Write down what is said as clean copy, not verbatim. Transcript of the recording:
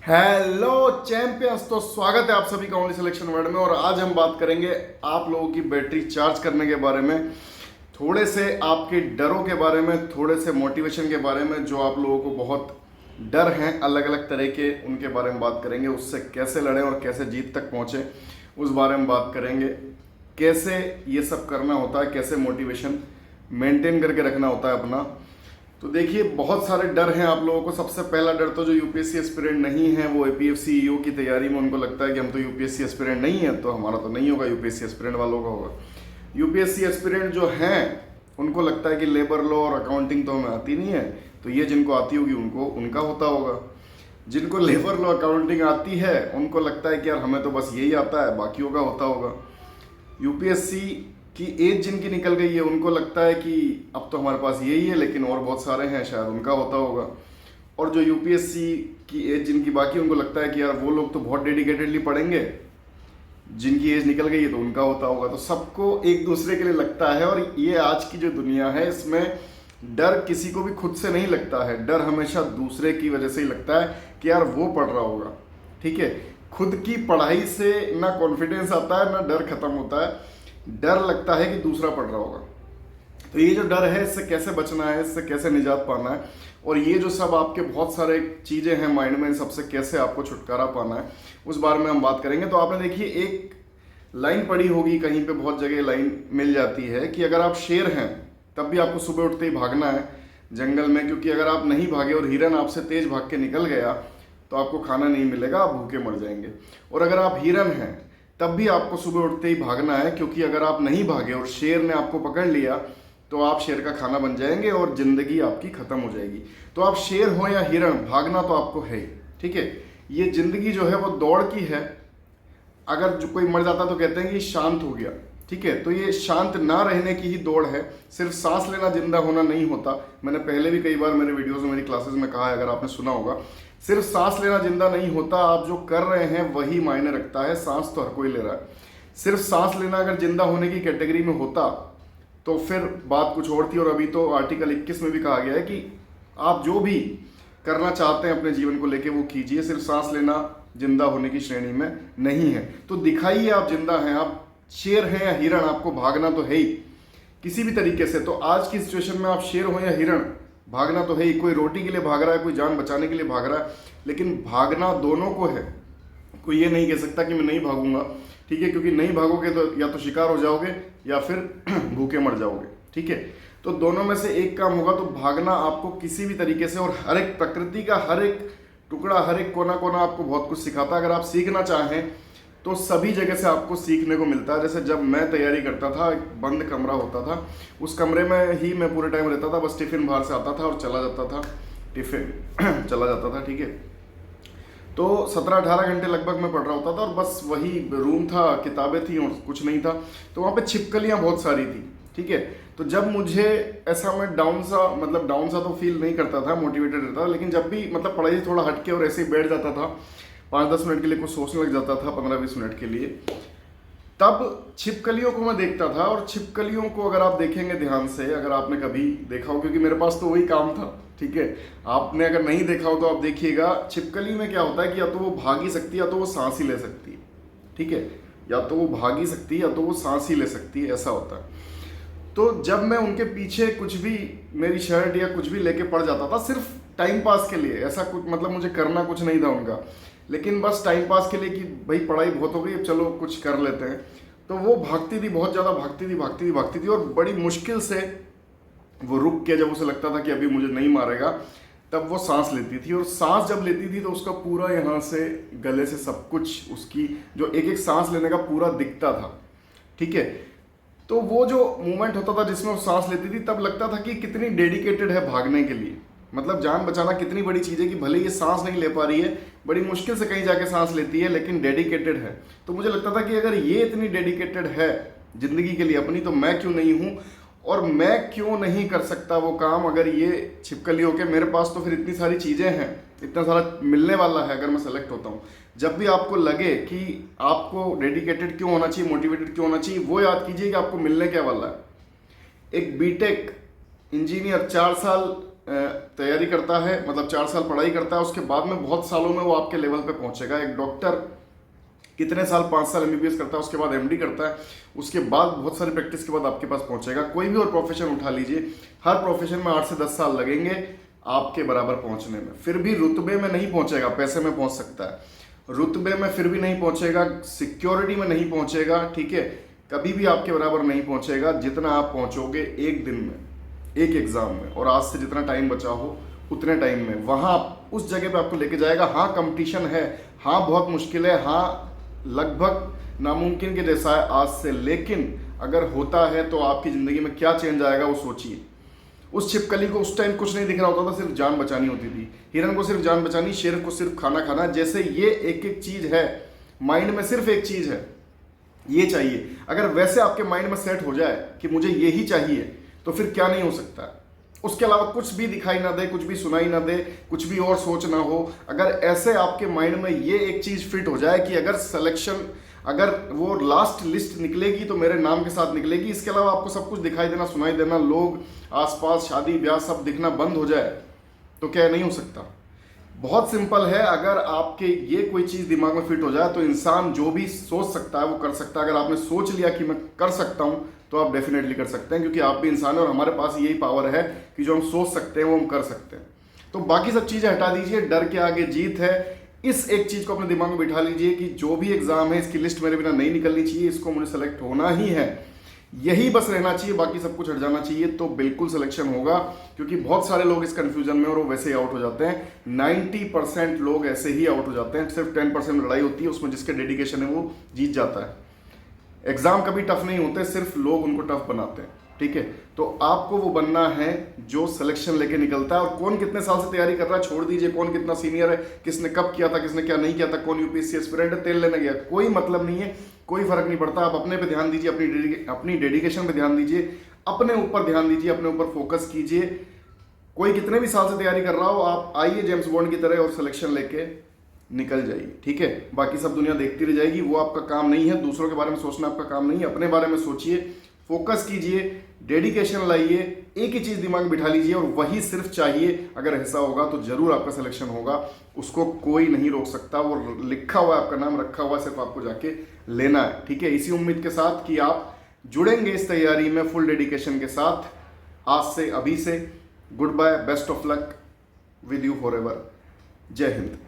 Hello champions. तो स्वागत है आप सभी का ओनली सिलेक्शन वर्ल्ड में। और आज हम बात करेंगे आप लोगों की बैटरी चार्ज करने के बारे में, थोड़े से आपके डरों के बारे में, थोड़े से मोटिवेशन के बारे में जो आप लोगों को बहुत डर हैं अलग अलग तरह के, उनके बारे में बात करेंगे। उससे कैसे लड़ें और कैसे जीत तक पहुँचें उस बारे में बात करेंगे। कैसे ये सब करना होता है, कैसे मोटिवेशन मेंटेन करके रखना होता है अपना। तो देखिए, बहुत सारे डर हैं आप लोगों को। सबसे पहला डर तो जो यूपीएससी एस्पिरेंट नहीं है, वो एपीएफसी ईओ की तैयारी में उनको लगता है कि हम तो यूपीएससी एस्पिरेंट नहीं है तो हमारा तो नहीं होगा, यूपीएससी एस्पिरेंट वालों का होगा। यूपीएससी एस्पिरेंट जो हैं उनको लगता है कि लेबर लॉ और अकाउंटिंग तो हमें आती नहीं है, तो ये जिनको आती होगी उनको उनका होता होगा। जिनको लेबर लॉ अकाउंटिंग आती है उनको लगता है कि यार हमें तो बस यही आता है, बाकियों का होता होगा। यूपीएससी की एज जिनकी निकल गई है उनको लगता है कि अब तो हमारे पास यही है, लेकिन और बहुत सारे हैं, शायद उनका होता होगा। और जो यूपीएससी की एज जिनकी बाकी, उनको लगता है कि यार वो लोग तो बहुत डेडिकेटेडली पढ़ेंगे, जिनकी एज निकल गई है तो उनका होता होगा। तो सबको एक दूसरे के लिए लगता है। और ये आज की जो दुनिया है इसमें डर किसी को भी खुद से नहीं लगता है, डर हमेशा दूसरे की वजह से ही लगता है कि यार वो पढ़ रहा होगा। ठीक है, खुद की पढ़ाई से ना कॉन्फिडेंस आता है ना डर खत्म होता है, डर लगता है कि दूसरा पढ़ रहा होगा। तो ये जो डर है इससे कैसे बचना है, इससे कैसे निजात पाना है, और ये जो सब आपके बहुत सारे चीज़ें हैं माइंड में, इन सबसे कैसे आपको छुटकारा पाना है उस बारे में हम बात करेंगे। तो आपने देखिए एक लाइन पढ़ी होगी, कहीं पे बहुत जगह लाइन मिल जाती है कि अगर आप शेर हैं तब भी आपको सुबह उठते ही भागना है जंगल में, क्योंकि अगर आप नहीं भागे और हिरन आपसे तेज भाग के निकल गया तो आपको खाना नहीं मिलेगा, आप भूखे मर जाएंगे। और अगर आप हिरन हैं तब भी आपको सुबह उठते ही भागना है, क्योंकि अगर आप नहीं भागे और शेर ने आपको पकड़ लिया तो आप शेर का खाना बन जाएंगे और जिंदगी आपकी खत्म हो जाएगी। तो आप शेर हो या हिरण, भागना तो आपको है ही। ठीक है, ये जिंदगी जो है वो दौड़ की है। अगर जो कोई मर जाता तो कहते हैं कि शांत हो गया। ठीक है, तो ये शांत ना रहने की ही दौड़ है, सिर्फ सांस लेना जिंदा होना नहीं होता। मैंने पहले भी कई बार मेरे वीडियोस में, मेरी क्लासेस में कहा है, अगर आपने सुना होगा। सिर्फ सांस लेना जिंदा नहीं होता, आप जो कर रहे हैं वही मायने रखता है। सांस तो हर कोई ले रहा है, सिर्फ सांस लेना अगर जिंदा होने की कैटेगरी में होता तो फिर बात कुछ और थी। और अभी तो आर्टिकल 21 में भी कहा गया है कि आप जो भी करना चाहते हैं अपने जीवन को लेके वो कीजिए, सिर्फ सांस लेना जिंदा होने की श्रेणी में नहीं है। तो दिखाइए आप जिंदा हैं, आप शेर हैं या हिरण, आपको भागना तो है ही किसी भी तरीके से। तो आज की सिचुएशन में आप शेर हो या हिरण, भागना तो है ही। कोई रोटी के लिए भाग रहा है, कोई जान बचाने के लिए भाग रहा है, लेकिन भागना दोनों को है। कोई ये नहीं कह सकता कि मैं नहीं भागूंगा। ठीक है, क्योंकि नहीं भागोगे तो या तो शिकार हो जाओगे या फिर भूखे मर जाओगे। ठीक है, तो दोनों में से एक काम होगा। तो भागना आपको किसी भी तरीके से, और हर एक प्रकृति का हर एक टुकड़ा, हर एक कोना कोना आपको बहुत कुछ सिखाता है। अगर आप सीखना चाहें तो सभी जगह से आपको सीखने को मिलता है। जैसे जब मैं तैयारी करता था, एक बंद कमरा होता था, उस कमरे में ही मैं पूरे टाइम रहता था। बस टिफिन बाहर से आता था और चला जाता था, टिफिन चला जाता था। ठीक है, तो 17-18 घंटे लगभग मैं पढ़ रहा होता था, और बस वही रूम था, किताबें थी और कुछ नहीं था। तो वहाँ पे छिपकलियाँ बहुत सारी थी। ठीक है, तो जब मुझे ऐसा, मैं डाउन सा तो फील नहीं करता था, मोटिवेटेड रहता था। लेकिन जब भी पढ़ाई से थोड़ा हटके और ऐसे ही बैठ जाता था, 5-10 मिनट के लिए कुछ सोचने लग जाता था, 15-20 मिनट के लिए, तब छिपकलियों को मैं देखता था। और छिपकलियों को अगर आप देखेंगे ध्यान से, अगर आपने कभी देखा हो, क्योंकि मेरे पास तो वही काम था। ठीक है, आपने अगर नहीं देखा हो तो आप देखिएगा। छिपकली में क्या होता है कि या तो वो भाग ही सकती है या तो वो सांस ही ले सकती है। ठीक है, या तो वो भाग ही सकती है या तो वो सांस ही ले सकती है, ऐसा होता है। तो जब मैं उनके पीछे कुछ भी, मेरी शर्ट या कुछ भी लेके पड़ जाता था, सिर्फ टाइम पास के लिए, ऐसा कुछ मुझे करना कुछ नहीं था उनका, लेकिन बस टाइम पास के लिए कि भाई पढ़ाई बहुत हो गई, अब चलो कुछ कर लेते हैं। तो वो भागती थी, बहुत ज़्यादा भागती थी, और बड़ी मुश्किल से वो रुक के, जब उसे लगता था कि अभी मुझे नहीं मारेगा, तब वो सांस लेती थी। और सांस जब लेती थी तो उसका पूरा यहाँ से गले से सब कुछ, उसकी जो एक एक सांस लेने का पूरा दिखता था। ठीक है, तो वो जो मूवमेंट होता था जिसमें वो सांस लेती थी, तब लगता था कि कितनी डेडिकेटेड है भागने के लिए। जान बचाना कितनी बड़ी चीज़ है कि भले ये सांस नहीं ले पा रही है, बड़ी मुश्किल से कहीं जाके सांस लेती है, लेकिन डेडिकेटेड है। तो मुझे लगता था कि अगर ये इतनी डेडिकेटेड है जिंदगी के लिए अपनी, तो मैं क्यों नहीं हूँ, और मैं क्यों नहीं कर सकता वो काम। अगर ये छिपकली होके, मेरे पास तो फिर इतनी सारी चीज़ें हैं, इतना सारा मिलने वाला है अगर मैं सेलेक्ट होता हूँ। जब भी आपको लगे कि आपको डेडिकेटेड क्यों होना चाहिए, मोटिवेटेड क्यों होना चाहिए, वो याद कीजिए कि आपको मिलने क्या वाला है। एक बीटेक इंजीनियर 4 साल तैयारी करता है, मतलब 4 साल पढ़ाई करता है, उसके बाद में बहुत सालों में वो आपके लेवल पे पहुंचेगा। एक डॉक्टर कितने साल, 5 साल एमबीबीएस करता है, उसके बाद एमडी करता है, उसके बाद बहुत सारी प्रैक्टिस के बाद आपके पास पहुंचेगा। कोई भी और प्रोफेशन उठा लीजिए, हर प्रोफेशन में 8 से 10 साल लगेंगे आपके बराबर पहुंचने में। फिर भी रुतबे में नहीं पहुंचेगा, पैसे में पहुंच सकता है, रुतबे में फिर भी नहीं पहुंचेगा, सिक्योरिटी में नहीं पहुंचेगा, ठीक है, कभी भी आपके बराबर नहीं पहुंचेगा जितना आप पहुंचोगे एक दिन में, एक एग्जाम में। और आज से जितना टाइम बचा हो उतने टाइम में वहां उस जगह पे आपको लेके जाएगा। हाँ कंपटीशन है, हाँ बहुत मुश्किल है, हाँ लगभग नामुमकिन के जैसा है आज से, लेकिन अगर होता है तो आपकी ज़िंदगी में क्या चेंज आएगा वो सोचिए। उस छिपकली को उस टाइम कुछ नहीं दिख रहा होता था, सिर्फ जान बचानी होती थी। हिरन को सिर्फ जान बचानी, शेर को सिर्फ खाना खाना। जैसे ये एक एक चीज़ है, माइंड में सिर्फ एक चीज़ है, ये चाहिए। अगर वैसे आपके माइंड में सेट हो जाए कि मुझे यही चाहिए, तो फिर क्या नहीं हो सकता। उसके अलावा कुछ भी दिखाई ना दे, कुछ भी सुनाई ना दे, कुछ भी और सोच ना हो, अगर ऐसे आपके माइंड में ये एक चीज़ फिट हो जाए कि अगर सिलेक्शन, अगर वो लास्ट लिस्ट निकलेगी तो मेरे नाम के साथ निकलेगी, इसके अलावा आपको सब कुछ दिखाई देना, सुनाई देना, लोग आसपास, शादी ब्याह सब दिखना बंद हो जाए, तो क्या नहीं हो सकता। बहुत सिंपल है, अगर आपके ये कोई चीज़ दिमाग में फिट हो जाए तो इंसान जो भी सोच सकता है वो कर सकता है। अगर आपने सोच लिया कि मैं कर सकता हूँ तो आप डेफिनेटली कर सकते हैं, क्योंकि आप भी इंसान है और हमारे पास यही पावर है कि जो हम सोच सकते हैं वो हम कर सकते हैं। तो बाकी सब चीज़ें हटा दीजिए, डर के आगे जीत है। इस एक चीज़ को अपने दिमाग में बिठा लीजिए कि जो भी एग्जाम है इसकी लिस्ट मेरे बिना नहीं निकलनी चाहिए, इसको मुझे सेलेक्ट होना ही है, यही बस रहना चाहिए, बाकी सब कुछ हट जाना चाहिए, तो बिल्कुल सिलेक्शन होगा। क्योंकि बहुत सारे लोग इस कंफ्यूजन में और वो वैसे ही आउट हो जाते हैं। 90% लोग ऐसे ही आउट हो जाते हैं, सिर्फ 10% लड़ाई होती है, उसमें जिसके डेडिकेशन है वो जीत जाता है। एग्जाम कभी टफ नहीं होते, सिर्फ लोग उनको टफ बनाते हैं, ठीक है। तो आपको वो बनना है जो सिलेक्शन लेके निकलता है। और कौन कितने साल से तैयारी कर रहा है छोड़ दीजिए, कौन कितना सीनियर है, किसने कब किया था, किसने क्या नहीं किया था, कौन यूपीएससी एस्पिरेंट है, तेल लेने गया, कोई मतलब नहीं है, कोई फर्क नहीं पड़ता। आप अपने पे ध्यान दीजिए, अपनी डेडिकेशन पे ध्यान दीजिए, अपने ऊपर ध्यान दीजिए, अपने ऊपर फोकस कीजिए। कोई कितने भी साल से तैयारी कर रहा हो, आप आइए जेम्स बॉन्ड की तरह और सिलेक्शन लेके निकल जाइए, ठीक है। बाकी सब दुनिया देखती रह जाएगी, वो आपका काम नहीं है। दूसरों के बारे में सोचना आपका काम नहीं है, अपने बारे में सोचिए, फोकस कीजिए, डेडिकेशन लाइए, एक ही चीज़ दिमाग में बिठा लीजिए और वही सिर्फ चाहिए। अगर ऐसा होगा तो जरूर आपका सिलेक्शन होगा, उसको कोई नहीं रोक सकता। वो लिखा हुआ है, आपका नाम रखा हुआ है, सिर्फ आपको जाके लेना है, ठीक है। इसी उम्मीद के साथ कि आप जुड़ेंगे इस तैयारी में फुल डेडिकेशन के साथ, आज से, अभी से। Good bye, best of luck, with you forever. Jai Hind.